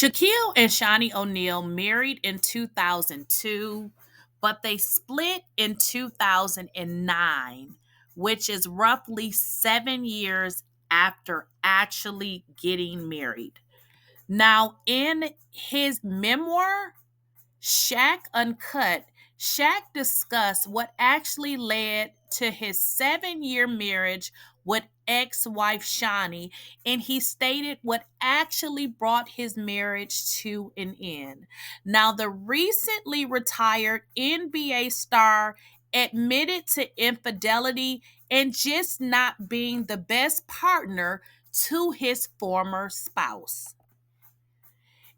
Shaquille and Shaunieoneal married in 2002, but they split in 2009, which is roughly 7 years after actually getting married. Now, in his memoir, Shaq Uncut, Shaq discussed what actually led to his 7 year marriage with ex wife Shaunie, and he stated what actually brought his marriage to an end. Now, the recently retired NBA star admitted to infidelity and just not being the best partner to his former spouse.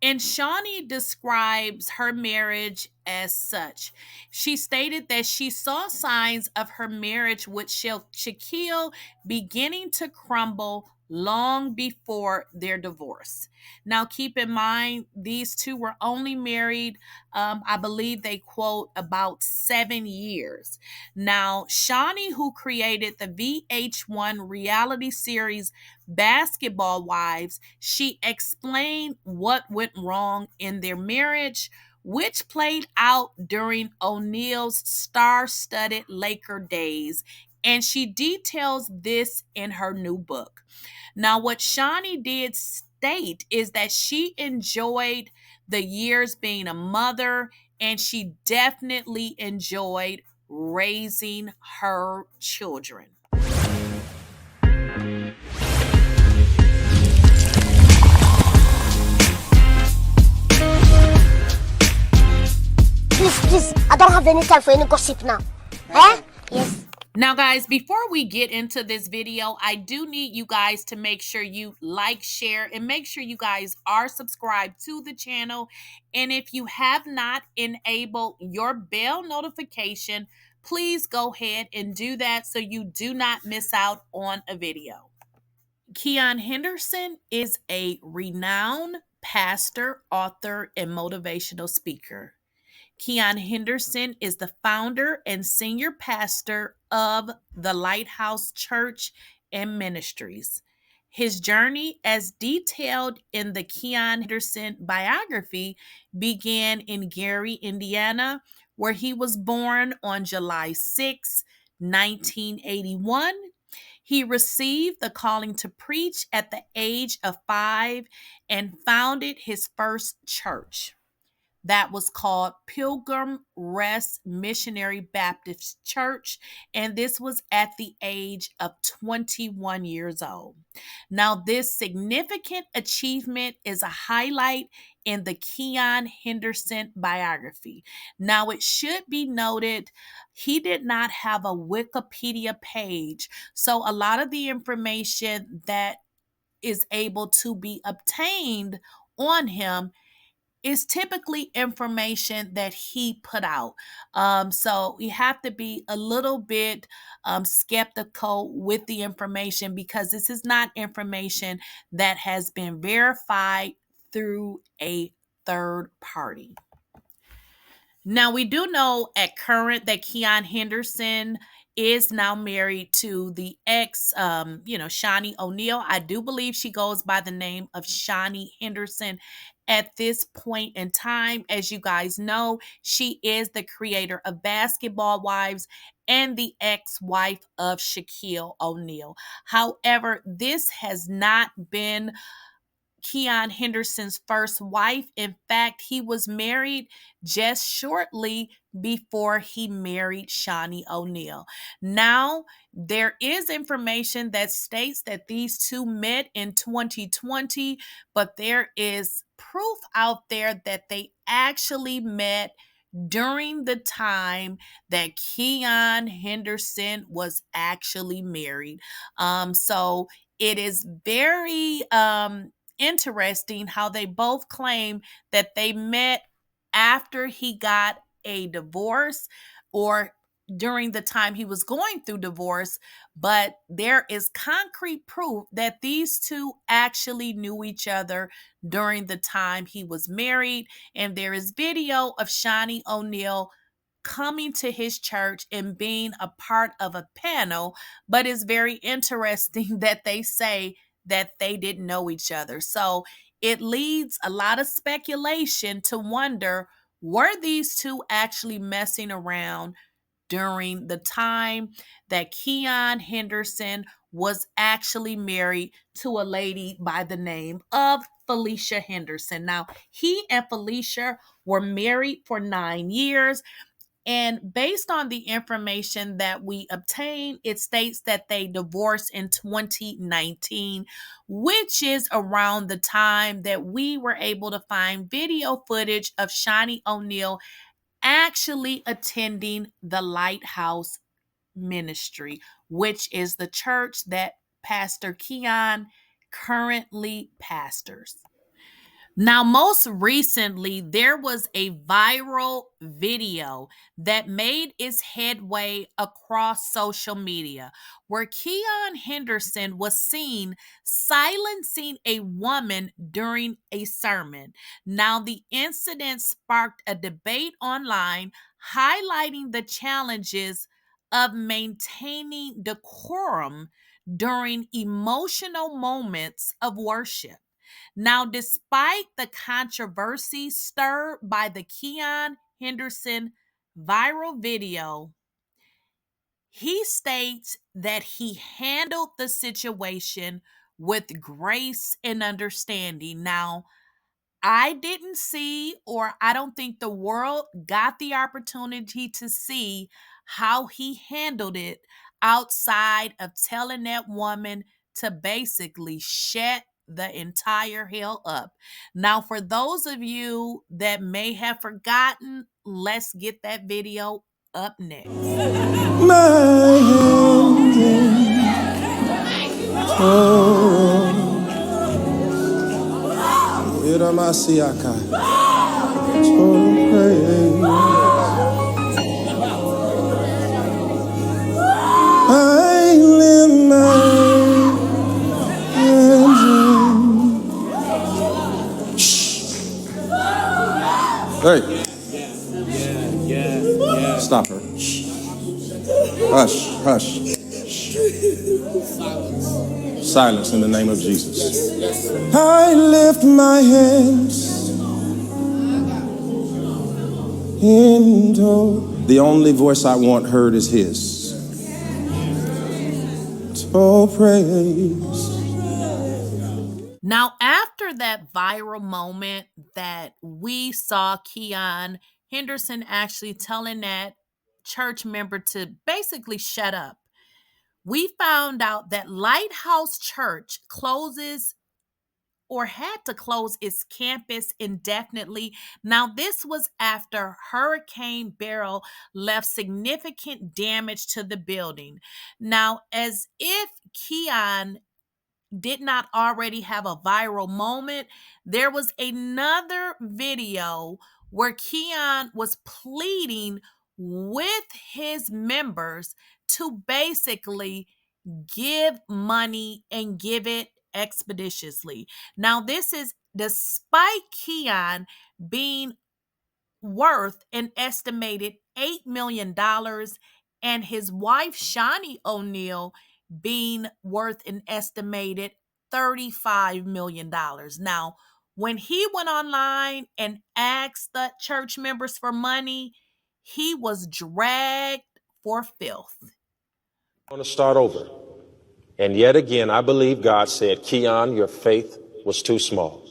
And Shaunie describes her marriage as such. She stated that she saw signs of her marriage with Shaquille beginning to crumble long before their divorce. Now, keep in mind, these two were only married, I believe they quote, about 7 years. Now, Shaunie, who created the VH1 reality series Basketball Wives, she explained what went wrong in their marriage, which played out during O'Neal's star studded Laker days. And she details this in her new book. Now, what Shaunie did state is that she enjoyed the years being a mother, and she definitely enjoyed raising her children. Please, I don't have any time for any gossip now. Eh? Yes. Now, guys, before we get into this video, I do need you guys to make sure you like, share, and make sure you guys are subscribed to the channel. And if you have not enabled your bell notification, please go ahead and do that so you do not miss out on a video. Keion Henderson is a renowned pastor, author, and motivational speaker. Keion Henderson is the founder and senior pastor of the Lighthouse Church and Ministries. His journey, as detailed in the Keion Henderson biography, began in Gary, Indiana, where he was born on July 6, 1981. He received the calling to preach at the age of 5 and founded his first church that was called Pilgrim Rest Missionary Baptist Church, and this was at the age of 21 years old. Now, this significant achievement is a highlight in the Keion Henderson biography. Now, it should be noted he did not have a Wikipedia page, so a lot of the information that is able to be obtained on him is typically information that he put out. So you have to be a little bit skeptical with the information because this is not information that has been verified through a third party. Now, we do know at current that Keion Henderson is now married to the ex, Shaunieoneal. I do believe she goes by the name of Shauniehenderson at this point in time. As you guys know, she is the creator of Basketball Wives and the ex-wife of Shaquille O'Neal. However, this has not been Keion Henderson's first wife. In fact, he was married just shortly before he married Shaunieoneal. Now, there is information that states that these two met in 2020, but there is proof out there that they actually met during the time that Keion Henderson was actually married. So it is very interesting how they both claim that they met after he got a divorce or during the time he was going through divorce, but there is concrete proof that these two actually knew each other during the time he was married. And there is video of Shaunieoneal coming to his church and being a part of a panel, but it's very interesting that they say that they didn't know each other. So it leads a lot of speculation to wonder, were these two actually messing around during the time that Keion Henderson was actually married to a lady by the name of Felicia Henderson. Now, he and Felicia were married for 9 years. And based on the information that we obtained, it states that they divorced in 2019, which is around the time that we were able to find video footage of Shaunieoneal actually attending the Lighthouse Ministry, which is the church that Pastor Keion currently pastors. Now, most recently, there was a viral video that made its headway across social media where Keion Henderson was seen silencing a woman during a sermon. Now, the incident sparked a debate online highlighting the challenges of maintaining decorum during emotional moments of worship. Now, despite the controversy stirred by the Keion Henderson viral video, he states that he handled the situation with grace and understanding. Now, I didn't see, or I don't think the world got the opportunity to see how he handled it outside of telling that woman to basically shut the entire hell up. Now, for those of you that may have forgotten, let's get that video up next. My hands in I lift my hands in. Hey, stop her. Hush, hush. Silence in the name of Jesus. I lift my hands into. The only voice I want heard is his. To praise. Now, after that viral moment that we saw Keion Henderson actually telling that church member to basically shut up, we found out that Lighthouse Church closes or had to close its campus indefinitely. Now, this was after Hurricane Beryl left significant damage to the building. Now, as if Keion did not already have a viral moment, there was another video where Keion was pleading with his members to basically give money and give it expeditiously. Now, this is despite Keion being worth an estimated $8 million and his wife, Shaunieoneal, being worth an estimated $35 million. Now, when he went online and asked the church members for money, he was dragged for filth. I want to start over. And yet again, I believe God said, Keion, your faith was too small.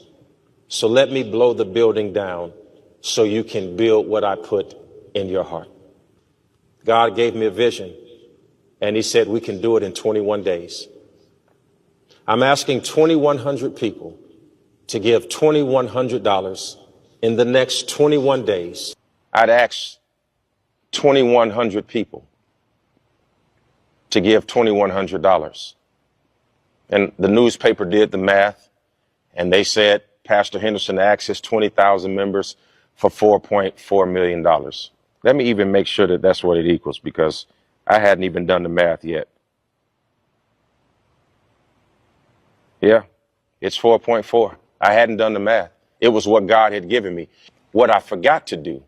So let me blow the building down so you can build what I put in your heart. God gave me a vision, and he said we can do it in 21 days. I'm asking 2,100 people to give $2,100 in the next 21 days. I'd ask 2,100 people to give $2,100. And the newspaper did the math, and they said Pastor Henderson accessed 20,000 members for $4.4 million. Let me even make sure that that's what it equals, because I hadn't even done the math yet. Yeah, it's 4.4. I hadn't done the math. It was what God had given me. What I forgot to do,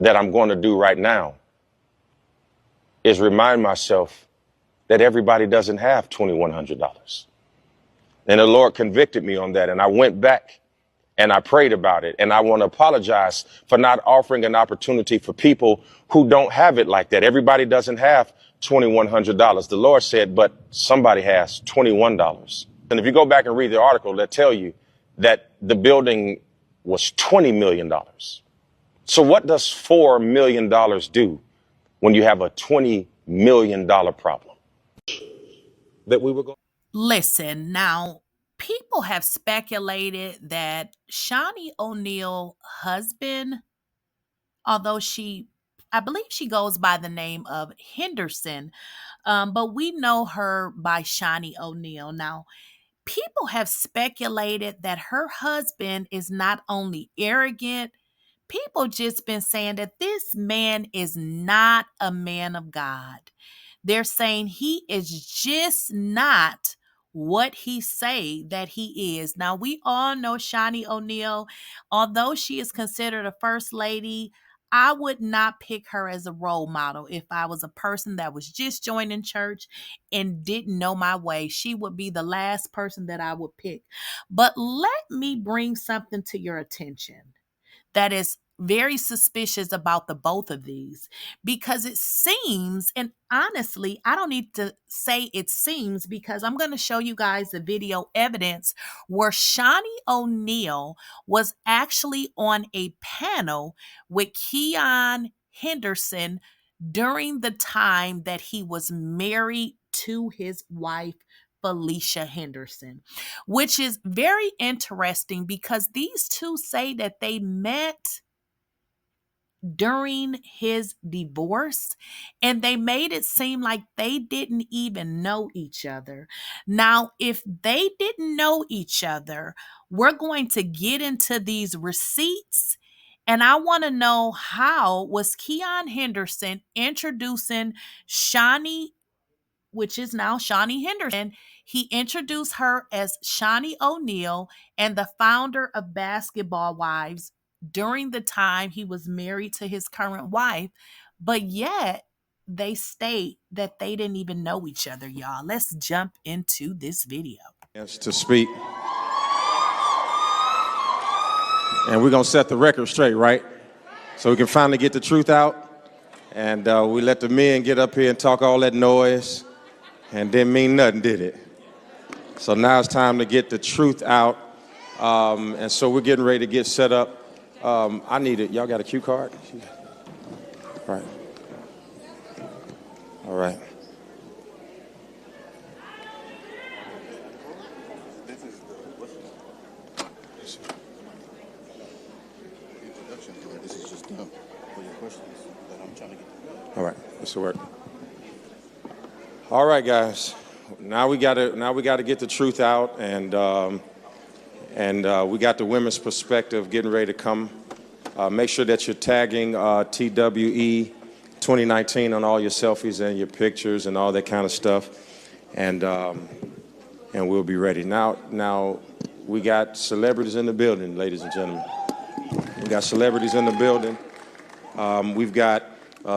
that I'm going to do right now, is remind myself that everybody doesn't have $2,100. And the Lord convicted me on that. And I went back and I prayed about it. And I want to apologize for not offering an opportunity for people who don't have it like that. Everybody doesn't have $2,100. The Lord said, but somebody has $21. And if you go back and read the article, they'll tell you that the building was $20 million. So what does $4 million do when you have a $20 million problem? That we were going. Listen, now, people have speculated that Shaunieoneal husband, although I believe she goes by the name of Henderson, but we know her by Shaunieoneal. Now, people have speculated that her husband is not only arrogant, people just been saying that this man is not a man of God. They're saying he is just not what he say that he is. Now, we all know Shaunieoneal, although she is considered a first lady, I would not pick her as a role model. If I was a person that was just joining church and didn't know my way, she would be the last person that I would pick. But let me bring something to your attention that is very suspicious about the both of these, because it seems, and honestly, I don't need to say it seems, because I'm going to show you guys the video evidence where Shaunieoneal was actually on a panel with Keion Henderson during the time that he was married to his wife, Felicia Henderson, which is very interesting because these two say that they met during his divorce and they made it seem like they didn't even know each other. Now, if they didn't know each other, we're going to get into these receipts. And I want to know, how was Keion Henderson introducing Shaunie, which is now Shauniehenderson? He introduced her as Shaunieoneal and the founder of Basketball Wives during the time he was married to his current wife, but yet they state that they didn't even know each other, y'all. Let's jump into this video. Yes, to speak. And we're going to set the record straight, right? So we can finally get the truth out. And we let the men get up here and talk all that noise. And didn't mean nothing, did it? So now it's time to get the truth out. And so we're getting ready to get set up. I need it. Y'all got a cue card? All right. All right. All right. This will work. All right, guys. Now we gotta get the truth out, and we got the women's perspective getting ready to come. Make sure that you're tagging TWE 2019 on all your selfies and your pictures and all that kind of stuff, and we'll be ready. Now we got celebrities in the building, ladies and gentlemen. We got celebrities in the building. We've got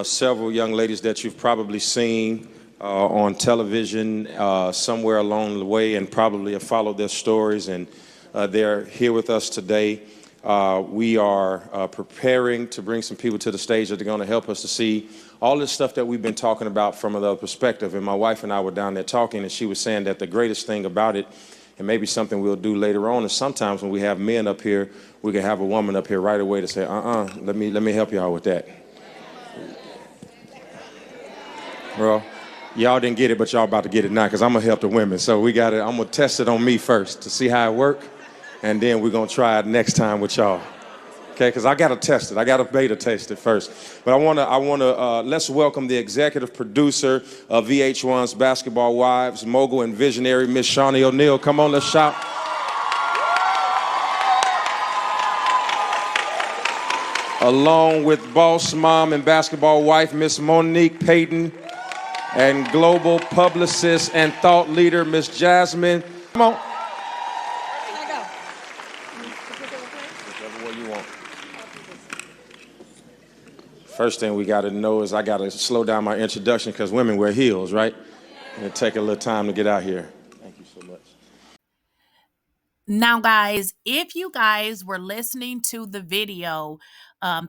several young ladies that you've probably seen on television somewhere along the way, and probably have followed their stories, and they're here with us today. We are preparing to bring some people to the stage that are going to help us to see all this stuff that we've been talking about from another perspective. And my wife and I were down there talking, and she was saying that the greatest thing about it, and maybe something we'll do later on, is sometimes when we have men up here, we can have a woman up here right away to say, let me help y'all with that. Well, y'all didn't get it, but y'all about to get it now, because I'm going to help the women. So I'm going to test it on me first to see how it works, and then we're going to try it next time with y'all. Okay, because I got to test it. I got to beta test it first. But I want to let's welcome the executive producer of VH1's Basketball Wives, mogul and visionary, Miss Shaunieoneal. Come on, let's shout. Along with boss mom and basketball wife, Miss Monique Payton, and global publicist and thought leader, Miss Jasmine. Come on. Whichever way you want. First thing we got to know is I got to slow down my introduction, because women wear heels, right? And it take a little time to get out here. Thank you so much. Now, guys, if you guys were listening to the video,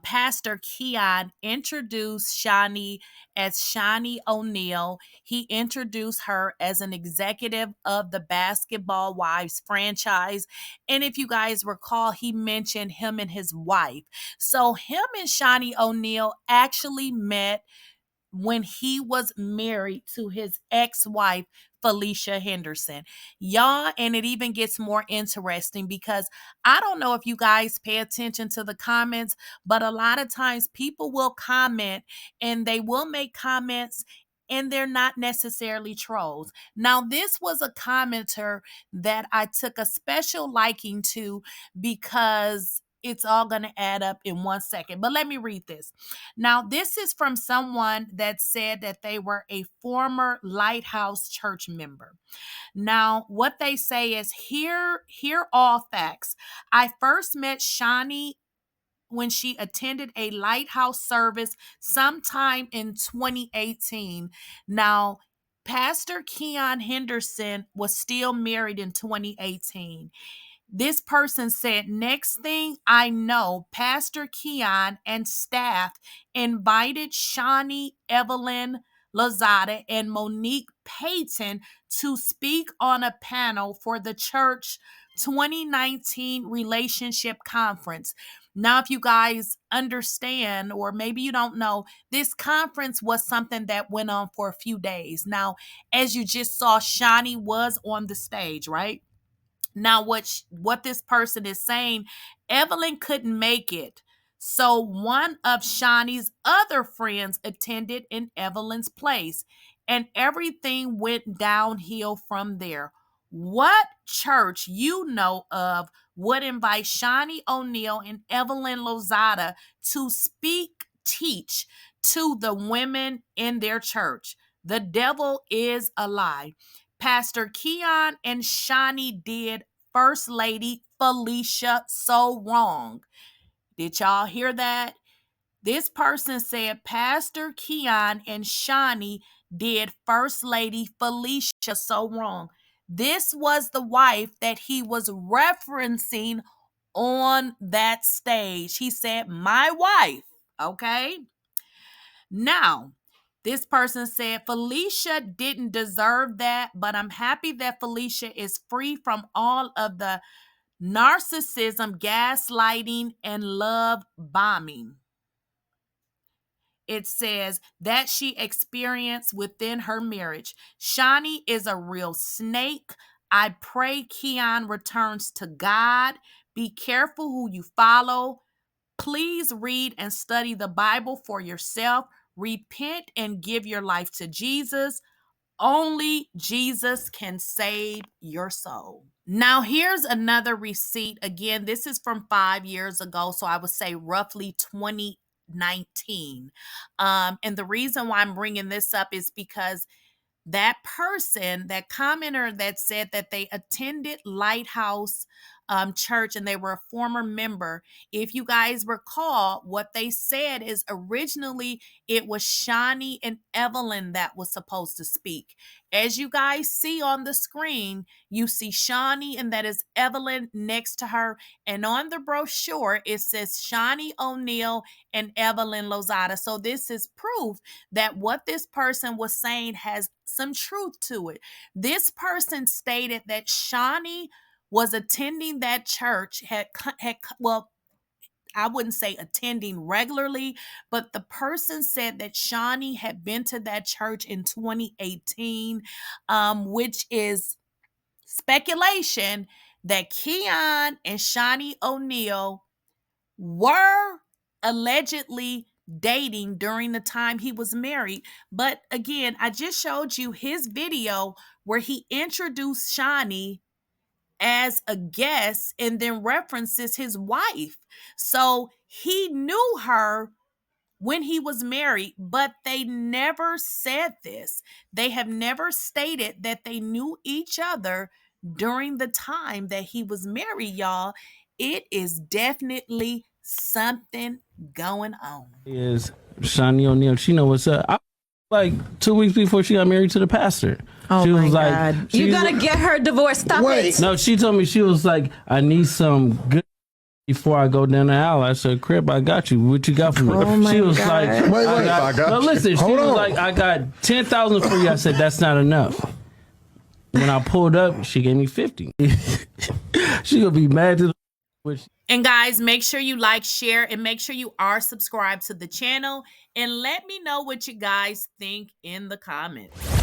Pastor Keion introduced Shaunie as Shaunieoneal. He introduced her as an executive of the Basketball Wives franchise. And if you guys recall, he mentioned him and his wife. So him and Shaunieoneal actually met when he was married to his ex-wife, Felicia Henderson. Y'all, and it even gets more interesting because I don't know if you guys pay attention to the comments, but a lot of times people will comment and they will make comments and they're not necessarily trolls. Now, this was a commenter that I took a special liking to because it's all going to add up in 1 second. But let me read this. Now, this is from someone that said that they were a former Lighthouse Church member. Now, what they say is, hear all facts. I first met Shaunie when she attended a Lighthouse service sometime in 2018. Now, Pastor Keion Henderson was still married in 2018. This person said, next thing I know, Pastor Keion and staff invited Shaunie, Evelynlozada, and Monique Payton to speak on a panel for the church 2019 relationship conference. Now, if you guys understand, or maybe you don't know, this conference was something that went on for a few days. Now, as you just saw, Shaunie was on the stage, right? Now, what this person is saying, Evelyn couldn't make it. So one of Shaunie's other friends attended in Evelyn's place, and everything went downhill from there. What church you know of would invite Shaunieoneal and Evelynlozada to teach to the women in their church? The devil is a lie. Pastor Keion and Shaunie did First Lady Felicia so wrong. Did y'all hear that? This person said Pastor Keion and Shaunie did First Lady Felicia so wrong. This was the wife that he was referencing on that stage. He said, my wife, okay? Now, this person said Felicia didn't deserve that, but I'm happy that Felicia is free from all of the narcissism, gaslighting, and love bombing. It says that she experienced within her marriage. Shaunie is a real snake. I pray Keion returns to God. Be careful who you follow. Please read and study the Bible for yourself. Repent and give your life to Jesus. Only Jesus can save your soul. Now, here's another receipt. Again, this is from 5 years ago, so I would say roughly 2019. And the reason why I'm bringing this up is because that person, that commenter that said that they attended Lighthouse Church and they were a former member, if you guys recall, what they said is originally it was Shaunie and Evelyn that was supposed to speak. As you guys see on the screen, you see Shaunie and that is Evelyn next to her. And on the brochure, it says Shaunieoneal and Evelynlozada. So this is proof that what this person was saying has some truth to it. This person stated that Shaunie was attending that church, well, I wouldn't say attending regularly, but the person said that Shaunie had been to that church in 2018, which is speculation that Keion and Shaunieoneal were allegedly dating during the time he was married. But again, I just showed you his video where he introduced Shaunie as a guest and then references his wife. So he knew her when he was married, but they never said this. They have never stated that they knew each other during the time that he was married, y'all. It is definitely something going on. Is Shaunieoneal. She know what's up. like 2 weeks before she got married to the pastor. Oh she my was God. like, You gotta get her divorced. Stop it. No, she told me, she was like, I need some good before I go down the aisle. I said, Crib, I got you. What you got for me? Oh my she was God. like, Wait, I got no, listen, she was like, I got 10,000 for you. I said, that's not enough. When I pulled up, she gave me 50. She gonna be mad to the And guys, make sure you like, share, and make sure you are subscribed to the channel. And let me know what you guys think in the comments.